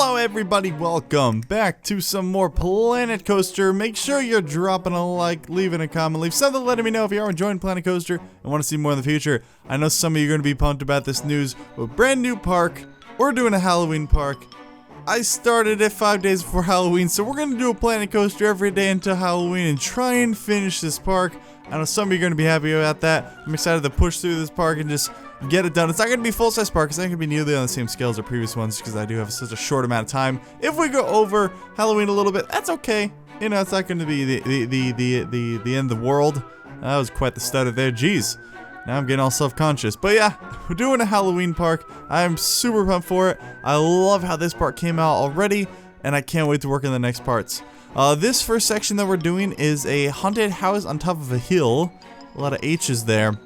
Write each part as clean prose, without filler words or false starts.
Hello everybody, welcome back to some more Planet Coaster. Make sure you're dropping a like, leaving a comment, leave something letting me know if you are enjoying Planet Coaster and want to see more in the future. I know some of you are going to be pumped about this news. A brand new park. We're doing a Halloween park. I started it 5 days before Halloween, so we're going to do a Planet Coaster every day until Halloween and try and finish this park. I know some of you are going to be happy about that. I'm excited to push through this park and just get it done. It's not going to be a full-size park. It's not going to be nearly on the same scale as our previous ones because I do have such a short amount of time. If we go over Halloween a little bit, that's okay. You know, it's not going to be the end of the world. That was quite the stutter there. Jeez. Now I'm getting all self-conscious. But yeah, we're doing a Halloween park. I'm super pumped for it. I love how this part came out already, and I can't wait to work on the next parts. This first section that we're doing is a haunted house on top of a hill. A lot of H's there.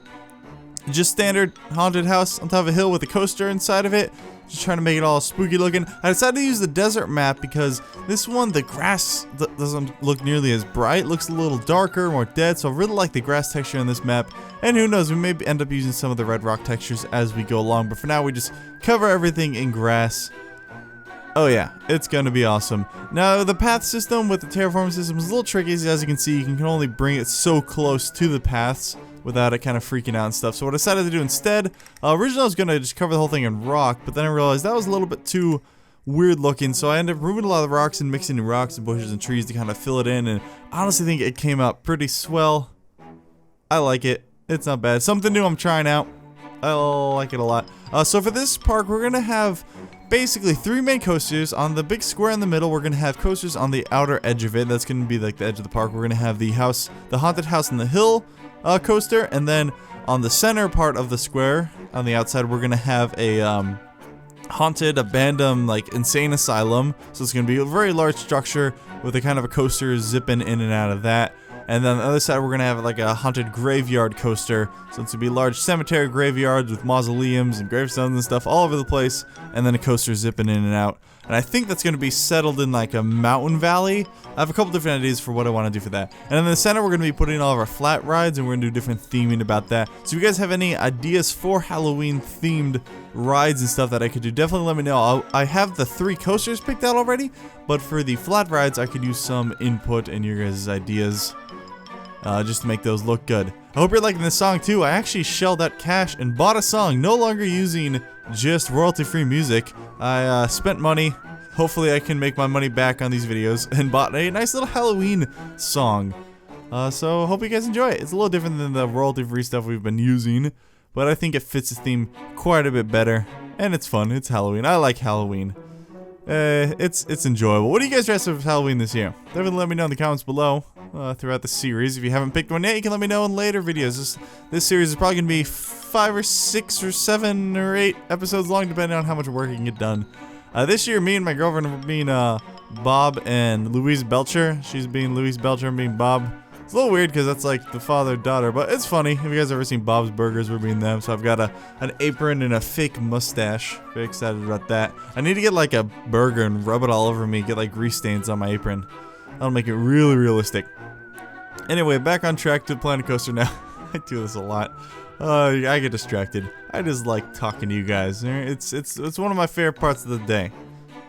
Just standard haunted house on top of a hill with a coaster inside of it. Just trying to make it all spooky looking. I decided to use the desert map because this one, the grass doesn't look nearly as bright. It looks a little darker, more dead. So I really like the grass texture on this map. And who knows, we may end up using some of the red rock textures as we go along. But for now, we just cover everything in grass. Oh yeah, it's gonna be awesome. Now, the path system with the terraforming system is a little tricky. As you can see, you can only bring it so close to the paths without it kind of freaking out and stuff. So what I decided to do instead, originally I was gonna just cover the whole thing in rock, but then I realized that was a little bit too weird looking. So I ended up removing a lot of the rocks and mixing in rocks and bushes and trees to kind of fill it in. And I honestly think it came out pretty swell. I like it. It's not bad. Something new I'm trying out. I like it a lot. So for this park, we're gonna have basically 3 main coasters. On the big square in the middle, we're gonna have coasters on the outer edge of it. That's gonna be like the edge of the park. We're gonna have the haunted house in the hill coaster, and then on the center part of the square on the outside, we're gonna have a haunted, abandoned, like insane asylum. So it's gonna be a very large structure with a kind of a coaster zipping in and out of that. And then on the other side, we're going to have like a haunted graveyard coaster. So it's going to be large cemetery graveyards with mausoleums and gravestones and stuff all over the place. And then a coaster zipping in and out. And I think that's going to be settled in like a mountain valley. I have a couple different ideas for what I want to do for that. And in the center, we're going to be putting all of our flat rides, and we're going to do different theming about that. So if you guys have any ideas for Halloween themed rides and stuff that I could do, definitely let me know. I have the 3 coasters picked out already, but for the flat rides, I could use some input and your guys' ideas. Just to make those look good. I hope you're liking this song too. I actually shelled out cash and bought a song, no longer using just royalty-free music. I spent money. Hopefully I can make my money back on these videos, and bought a nice little Halloween song. So hope you guys enjoy it. It's a little different than the royalty-free stuff we've been using, but I think it fits the theme quite a bit better, and it's fun. It's Halloween. I like Halloween. It's enjoyable. What do you guys dress up for Halloween this year? Definitely let me know in the comments below throughout the series. If you haven't picked one yet, you can let me know in later videos. This series is probably going to be 5 or 6 or 7 or 8 episodes long, depending on how much work I can get done. This year, me and my girlfriend are being Bob and Louise Belcher. She's being Louise Belcher and being Bob. It's a little weird because that's like the father-daughter, but it's funny. If you guys ever seen Bob's Burgers, we're being them. So I've got an apron and a fake mustache. Very excited about that. I need to get like a burger and rub it all over me. Get like grease stains on my apron. That'll make it really realistic. Anyway, back on track to Planet Coaster now. I do this a lot. I get distracted. I just like talking to you guys. It's one of my favorite parts of the day.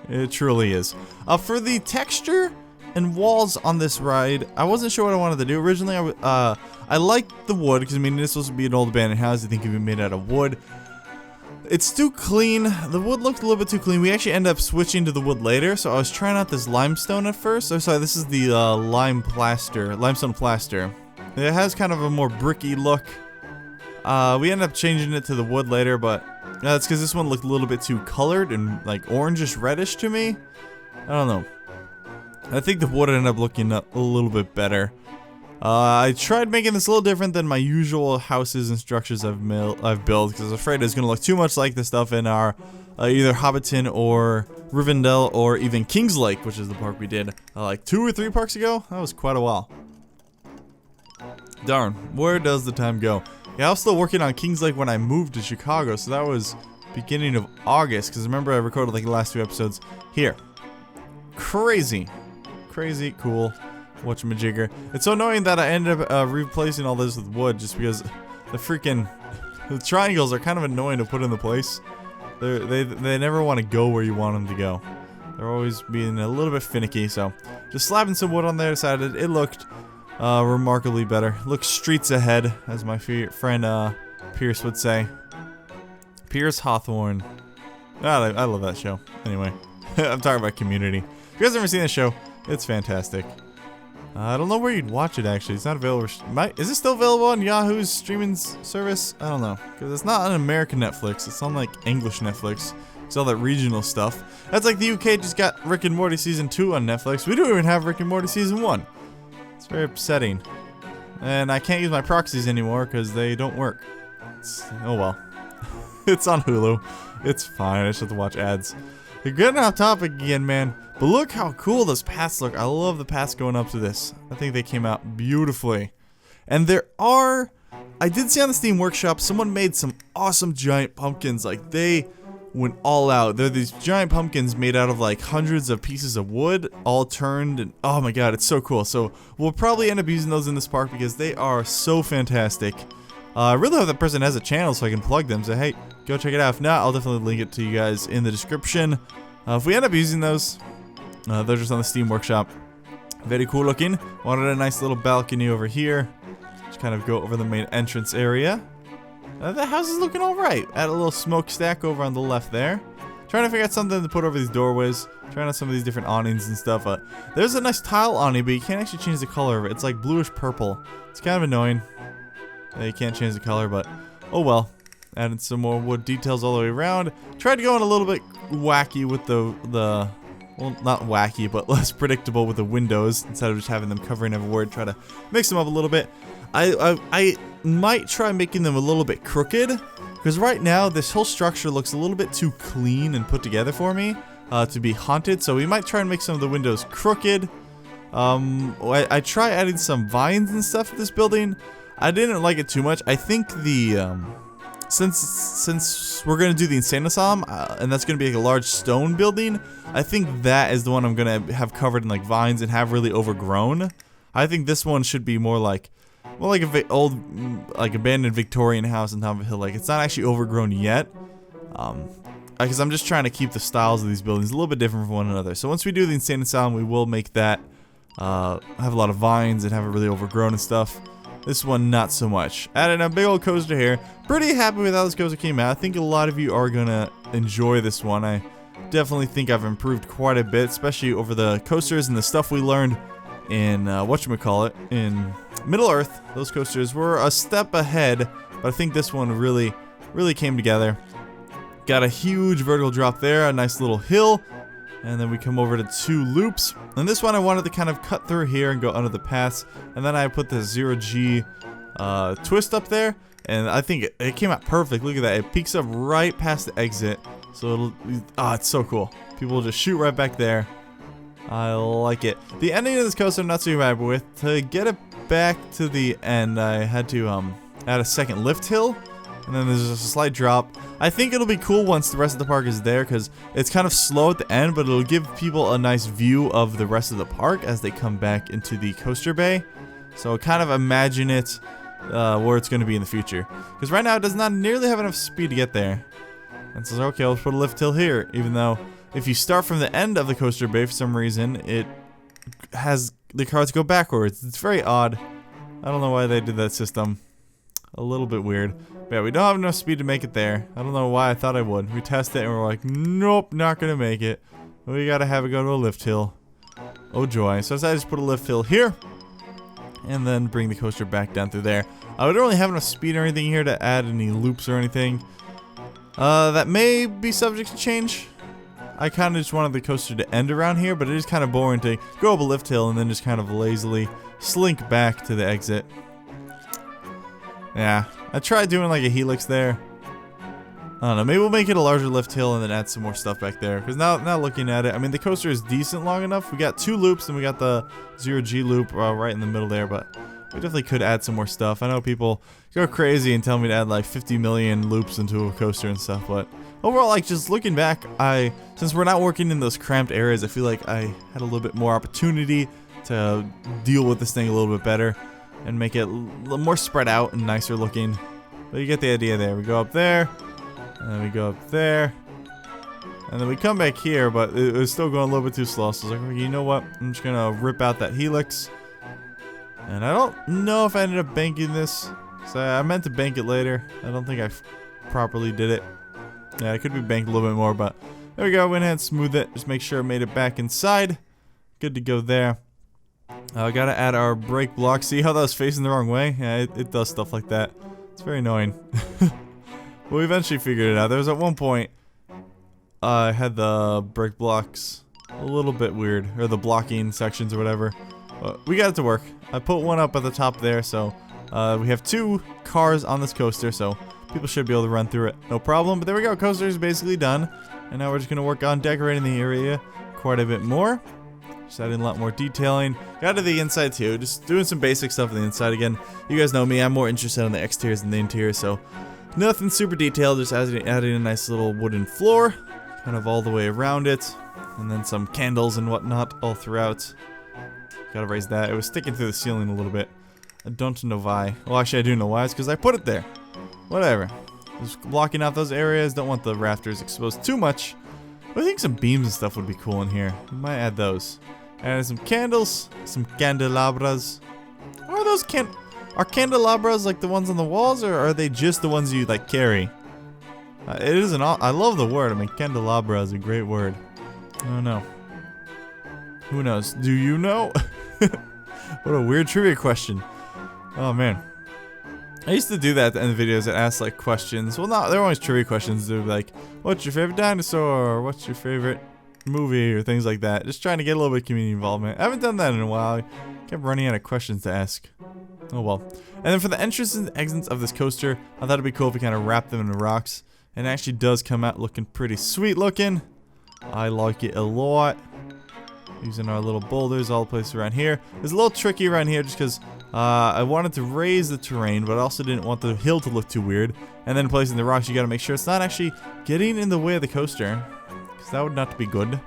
It truly is. For the texture and walls on this ride, I wasn't sure what I wanted to do. Originally, I liked the wood, because I mean, this was supposed to be an old abandoned house. I think it would be made out of wood. It's too clean. The wood looked a little bit too clean. We actually ended up switching to the wood later, so I was trying out this limestone at first. Oh, sorry, this is the limestone plaster. It has kind of a more bricky look. We ended up changing it to the wood later, but that's because this one looked a little bit too colored and like orangish reddish to me. I don't know. I think the wood ended up looking a little bit better. I tried making this a little different than my usual houses and structures I've built, because I was afraid it was going to look too much like the stuff in our either Hobbiton or Rivendell or even Kings Lake, which is the park we did like 2 or 3 parks ago. That was quite a while. Darn, where does the time go? Yeah, I was still working on Kings Lake when I moved to Chicago, so that was beginning of August, because remember I recorded like the last 2 episodes here. Crazy cool. Whatchamajigger. It's so annoying that I ended up replacing all this with wood, just because the triangles are kind of annoying to put into place. They never want to go where you want them to go. They're always being a little bit finicky, so just slapping some wood on there, decided it looked remarkably better. Looks streets ahead, as my friend Pierce would say. Pierce Hawthorne. I love that show. Anyway, I'm talking about Community. If you guys ever seen that show, it's fantastic. I don't know where you'd watch it, actually. It's not available. Is it still available on Yahoo's streaming service? I don't know. Because it's not on American Netflix. It's on, like, English Netflix. It's all that regional stuff. That's like the UK just got Rick and Morty Season 2 on Netflix. We don't even have Rick and Morty Season 1. It's very upsetting. And I can't use my proxies anymore because they don't work. Oh well. It's on Hulu. It's fine. I just have to watch ads. You're getting off topic again, man. But look how cool those paths look. I love the paths going up to this. I think they came out beautifully. And I did see on the Steam Workshop, someone made some awesome giant pumpkins. Like, they went all out. They're these giant pumpkins made out of like hundreds of pieces of wood, all turned, and oh my god, it's so cool. So we'll probably end up using those in this park because they are so fantastic. I really hope that person has a channel so I can plug them. So hey, go check it out. If not, I'll definitely link it to you guys in the description. If we end up using those, they're just on the Steam Workshop. Very cool looking. Wanted a nice little balcony over here. Just kind of go over the main entrance area. The house is looking alright. Add a little smokestack over on the left there. Trying to figure out something to put over these doorways. Trying out some of these different awnings and stuff. There's a nice tile awning, but you can't actually change the color of it. It's like bluish purple. It's kind of annoying. You can't change the color, but oh well. Added some more wood details all the way around. Tried to go in a little bit wacky with the well, not wacky, but less predictable with the windows instead of just having them covering every word. Try to mix them up a little bit. I might try making them a little bit crooked, because right now this whole structure looks a little bit too clean and put together for me to be haunted. So we might try and make some of the windows crooked. I try adding some vines and stuff to this building. I didn't like it too much. I think the since we're gonna do the insane asylum, and that's gonna be like a large stone building, I think that is the one I'm gonna have covered in like vines and have really overgrown. I think this one should be more like a old like abandoned Victorian house on top of a hill. Like, it's not actually overgrown yet, because I'm just trying to keep the styles of these buildings a little bit different from one another. So once we do the insane asylum, we will make that have a lot of vines and have it really overgrown and stuff. This one, not so much. Added a big old coaster here. Pretty happy with how this coaster came out. I think a lot of you are gonna enjoy this one. I definitely think I've improved quite a bit, especially over the coasters and the stuff we learned in whatchamacallit, in Middle Earth. Those coasters were a step ahead, but I think this one really came together. Got a huge vertical drop there, a nice little hill, and then we come over to 2 loops. And this one I wanted to kind of cut through here and go under the pass, and then I put the 0G twist up there, and I think it came out perfect. Look at that, it peaks up right past the exit, so it's so cool. People will just shoot right back there. I like it. The ending of this coaster I'm not too happy with. To get it back to the end, I had to add a second lift hill, and then there's just a slight drop. I think it'll be cool once the rest of the park is there, because it's kind of slow at the end, but it'll give people a nice view of the rest of the park as they come back into the coaster bay. So kind of imagine it where it's going to be in the future, because right now it does not nearly have enough speed to get there. And so okay, let's put a lift hill here, even though if you start from the end of the coaster bay for some reason, it has the cards go backwards. It's very odd. I don't know why they did that system. A little bit weird. But yeah, we don't have enough speed to make it there. I don't know why I thought I would. We tested it and we're like, nope, not gonna make it. We gotta have it go to a lift hill. Oh joy. So I decided to just put a lift hill here, and then bring the coaster back down through there. I don't really have enough speed or anything here to add any loops or anything. That may be subject to change. I kind of just wanted the coaster to end around here, but it is kind of boring to go up a lift hill and then just kind of lazily slink back to the exit. Yeah, I tried doing like a helix there. I don't know, maybe we'll make it a larger lift hill and then add some more stuff back there. Because now looking at it, I mean, the coaster is decent long enough. We got 2 loops and we got the 0G loop right in the middle there, but we definitely could add some more stuff. I know people go crazy and tell me to add like 50 million loops into a coaster and stuff, but overall, like, just looking back, since we're not working in those cramped areas, I feel like I had a little bit more opportunity to deal with this thing a little bit better and make it a little more spread out and nicer looking. But you get the idea there. We go up there, and then we go up there, And then we come back here, but it was still going a little bit too slow. So I was like, okay, you know what? I'm just gonna rip out that helix. And I don't know if I ended up banking this. So I meant to bank it later. I don't think I properly did it. Yeah, it could be banked a little bit more, but there we go. Went ahead and smooth it. Just make sure I made it back inside. Good to go there. Gotta add our brake block. See how that was facing the wrong way? Yeah, it does stuff like that. It's very annoying. We eventually figured it out. There was at one point I had the brake blocks a little bit weird, or the blocking sections or whatever. But we got it to work. I put one up at the top there, so we have 2 cars on this coaster, so people should be able to run through it, no problem. But there we go, coaster is basically done. And now we're just gonna work on decorating the area quite a bit more. Just adding a lot more detailing. Got to the inside too, just doing some basic stuff on the inside again. You guys know me, I'm more interested in the exteriors than the interior, so nothing super detailed, just adding a nice little wooden floor, kind of all the way around it. And then some candles and whatnot all throughout. Gotta raise that. It was sticking through the ceiling a little bit. I don't know why. Well, actually I do know why. It's because I put it there. Whatever. Just blocking out those areas. Don't want the rafters exposed too much. But I think some beams and stuff would be cool in here. We might add those. And some candles. Some candelabras. Are those are candelabras like the ones on the walls, or are they just the ones you like carry? It is I love the word. I mean, candelabra is a great word. I don't know. Who knows? Do you know? What a weird trivia question. Oh man. I used to do that at the end of videos that ask like questions. Well, they're always trivia questions. They're like, what's your favorite dinosaur? Or what's your favorite movie? Or things like that. Just trying to get a little bit of community involvement. I haven't done that in a while. I kept running out of questions to ask. Oh well. And then for the entrances and exits of this coaster, I thought it'd be cool if we kind of wrap them in the rocks. And it actually does come out looking pretty sweet looking. I like it a lot. Using our little boulders all the places around here. It's a little tricky around here just because I wanted to raise the terrain, but I also didn't want the hill to look too weird. And then placing the rocks, you gotta make sure it's not actually getting in the way of the coaster, because that would not be good.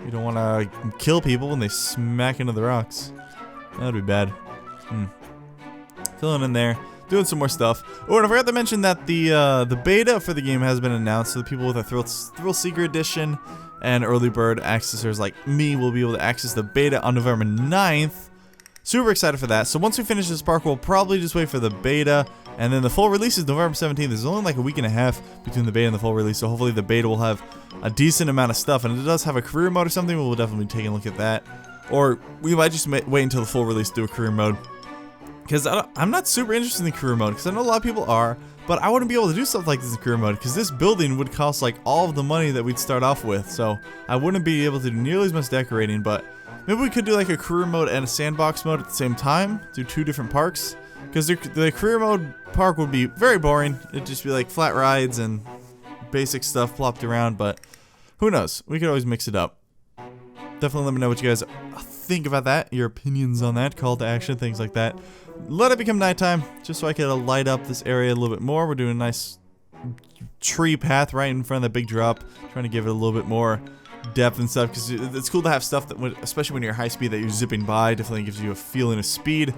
You don't want to kill people when they smack into the rocks. That'd be bad. Filling in there. Doing some more stuff. Oh, and I forgot to mention that the beta for the game has been announced. So the people with a Thrill Seeker Edition and early bird accessors like me will be able to access the beta on November 9th. Super excited for that. So once we finish this park, we'll probably just wait for the beta, and then the full release is November 17th. There's only like a week and a half between the beta and the full release, so hopefully the beta will have a decent amount of stuff. And if it does have a career mode or something, we'll definitely be taking a look at that. Or we might just wait until the full release to do a career mode. Because I'm not super interested in the career mode, because I know a lot of people are, but I wouldn't be able to do stuff like this in career mode, because this building would cost like all of the money that we'd start off with, so I wouldn't be able to do nearly as much decorating. But maybe we could do like a career mode and a sandbox mode at the same time, do 2 different parks, because the career mode park would be very boring. It'd just be like flat rides and basic stuff plopped around, but who knows, we could always mix it up. Definitely let me know what you guys think about that, your opinions on that, call to action, things like that. Let it become nighttime, just so I can light up this area a little bit more. We're doing a nice tree path right in front of that big drop, trying to give it a little bit more depth and stuff, because it's cool to have stuff that, especially when you're high speed, that you're zipping by, definitely gives you a feeling of speed.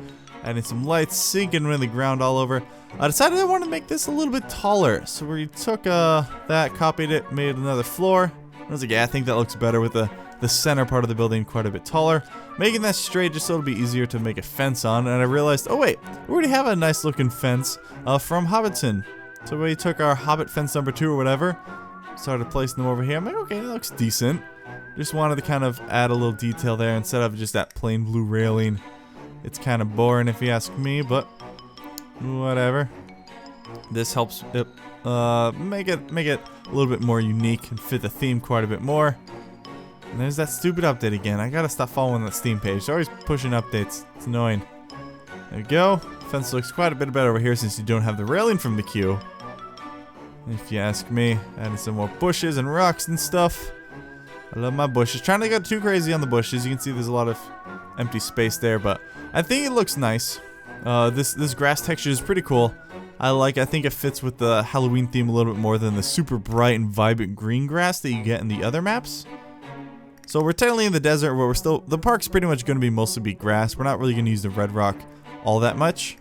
Adding some lights, sinking in the ground all over. I decided I wanted to make this a little bit taller, so we took that, copied it, made another floor. I was like, yeah, I think that looks better with the center part of the building quite a bit taller. Making that straight just so it'll be easier to make a fence on. And I realized, oh wait, we already have a nice looking fence from Hobbiton. So we took our Hobbit fence number 2 or whatever, started placing them over here. I'm like, okay, that looks decent. Just wanted to kind of add a little detail there instead of just that plain blue railing. It's kind of boring if you ask me, but whatever. This helps it, make it a little bit more unique and fit the theme quite a bit more. And there's that stupid update again. I gotta stop following that Steam page. They're always pushing updates. It's annoying. There we go. Fence looks quite a bit better over here since you don't have the railing from the queue. If you ask me. Adding some more bushes and rocks and stuff. I love my bushes. Trying to go too crazy on the bushes. You can see there's a lot of empty space there, but I think it looks nice. This grass texture is pretty cool. I think it fits with the Halloween theme a little bit more than the super bright and vibrant green grass that you get in the other maps. So we're technically in the desert where the park's pretty much going to be mostly grass. We're not really going to use the red rock all that much.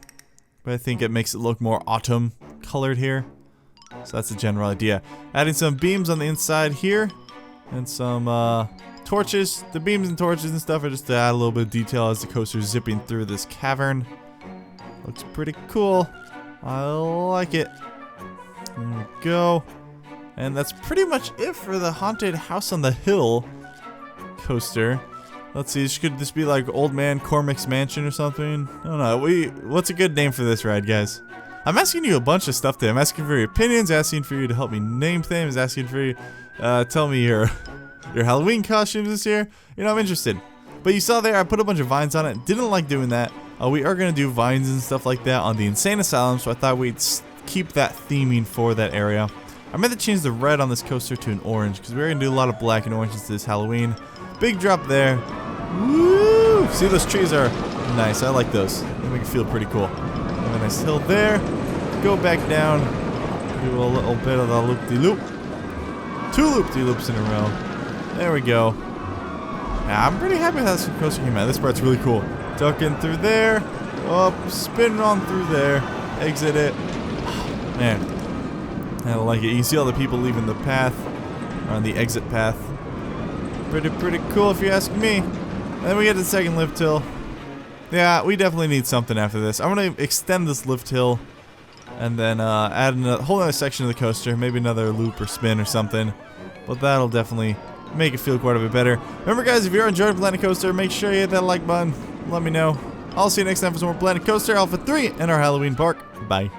But I think it makes it look more autumn colored here. So that's the general idea. Adding some beams on the inside here. And some torches. The beams and torches and stuff are just to add a little bit of detail as the coaster's zipping through this cavern. Looks pretty cool. I like it. There we go. And that's pretty much it for the Haunted House on the Hill coaster. Let's see, could this be like Old Man Cormac's Mansion or something? I don't know. What's a good name for this ride, guys? I'm asking you a bunch of stuff today. I'm asking for your opinions, asking for you to help me name things, asking for you tell me your Halloween costumes this year. You know, I'm interested. But you saw there, I put a bunch of vines on it. Didn't like doing that. We are going to do vines and stuff like that on the Insane Asylum, so I thought we'd keep that theming for that area. I meant to change the red on this coaster to an orange, because we're going to do a lot of black and oranges this Halloween. Big drop there. Woo! See, those trees are nice. I like those. They make it feel pretty cool. Have a nice hill there. Go back down. Do a little bit of the loop-de-loop. 2 loop-de-loops in a row. There we go. Yeah, I'm pretty happy with how this coaster came out. This part's really cool. Ducking through there. Up, spinning on through there. Exit it. Man, I don't like it. You can see all the people leaving the path. On the exit path. Pretty cool if you ask me. And then we get to the second lift hill. Yeah, we definitely need something after this. I'm going to extend this lift hill. And then add a whole other section of the coaster. Maybe another loop or spin or something. But that'll definitely make it feel quite a bit better. Remember, guys, if you're enjoying Planet Coaster, make sure you hit that like button. Let me know. I'll see you next time for some more Planet Coaster Alpha 3 in our Halloween park. Bye.